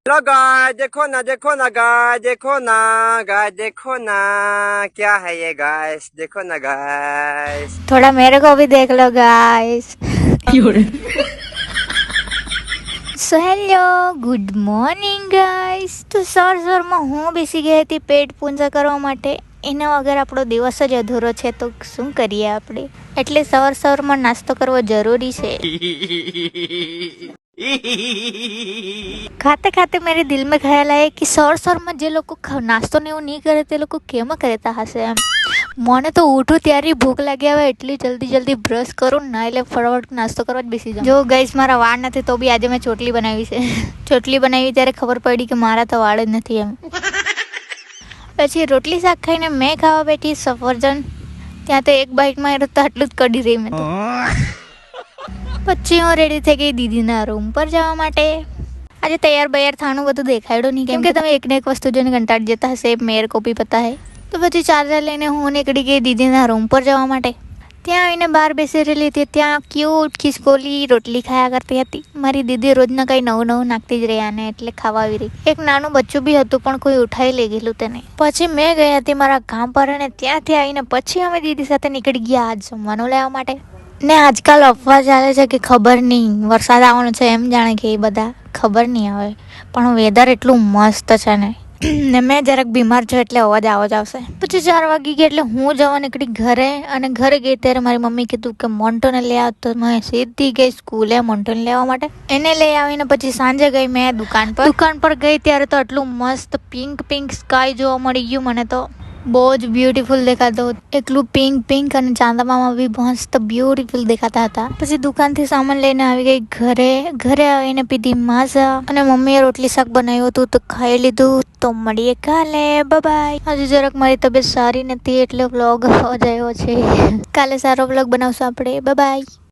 Hello guys, देखो ना guys, देखो ना क्या है ये गाइस, देखो ना गाइस, थोड़ा मेरे को भी देख लो guys. So hello, good morning guys. તો સવારમાં હું બેસી ગઈ હતી પેટ પૂંજા કરવા માટે. એના વગર આપણો દિવસ જ અધૂરો છે, તો શું કરીએ આપણે? એટલે સવારમાં નાસ્તો કરવો જરૂરી છે. ખાતે ખાતે मेरे दिल में ख्याल आया कि સવારમાં જે લોકો નાસ્તો ને એવું નહીં કરે તે લોકો કેમ કરતા હશે એમ. મને તો ઉઠું ત્યારે ભૂખ લાગી આવે એટલી જલ્દી બ્રશ કરું ને એટલે ફટાફટ નાસ્તો કરવા જ બેસી જાઉં. જો ગાઈસ મારા વાળ નથી તો બી આજે મેં ચોટલી બનાવી છે. ચોટલી બનાવી ત્યારે ખબર પડી કે મારા તો વાળ જ નથી એમ. પછી રોટલી શાક ખાઈને મેં ખાવા બેઠી સફરજન. ત્યાં તો એક બાઇટમાં તો આટલું જ કઢી રહી મેં તો. પછી હું રેડી થઈ ગઈ દીદીના રૂમ પર જવા માટે. આજે તૈયાર બૈયાર થાનું બધું દેખાડ્યું નહીં, કેમ કે તમે એકને એક વસ્તુ જોઈને કંટાળી જતા હશે. મેર કોપી પતા હે. તો પછી ચાર્જર લઈને હું નીકળી ગઈ દીદીના રૂમ પર જવા માટે. ત્યાં આવીને બહાર બેસી રહેલી હતી. ત્યાં ક્યુટ ખિસકોલી રોટલી ખાયા કરતી હતી. મારી દીદી રોજના કંઈ નવું નાખતી જ રહ્યા ને એટલે ખાવા આવી રહી. એક નાનું બચ્ચું બી હતું પણ કોઈ ઉઠાવી લઈ ગયેલું તેને. પછી મેં ગઈ હતી મારા કામ પર અને ત્યાંથી આવીને પછી અમે દીદી સાથે નીકળી ગયા આજ જમવાનું લેવા માટે. ને આજકાલ અફવા ચાલે છે કે ખબર નહીં વરસાદ આવવાનો છે એમ, જાણે કે એ બધા ખબર નહીં આવે. પણ વેધર એટલું મસ્ત છે ને મેં જરાક બીમાર છું એટલે અવાજ આવો જ આવશે. પછી 4 વાગી ગયા એટલે હું જવા નીકળી ઘરે. અને ઘરે ગઈ ત્યારે મારી મમ્મી કીધું કે મોન્ટોને લઈ આવ, તો મેં સીધી ગઈ સ્કૂલે મોન્ટોને લેવા માટે. એને લઈ આવીને પછી સાંજે ગઈ મેં દુકાન પર ગઈ ત્યારે તો આટલું મસ્ત પિંક સ્કાય જોવા મળી ગયું મને. તો બહુ જ બ્યુટીફુલ દેખાતો. એકલું પિંક અને ચાંદામામાં બી મસ્ત બ્યુટીફુલ દેખાતા હતા. પછી દુકાનથી સામાન લઈને આવી ગઈ ઘરે આવીને પીધી માઝા અને મમ્મીએ રોટલી શાક બનાવ્યું હતું તો ખાઈ લીધું. તો મળીએ કાલે, બાય. હજુ જરાક મારી તબિયત સારી નથી એટલે વ્લોગ આવ્યો છે. કાલે સારો વ્લોગ બનાવશું આપણે. બાય.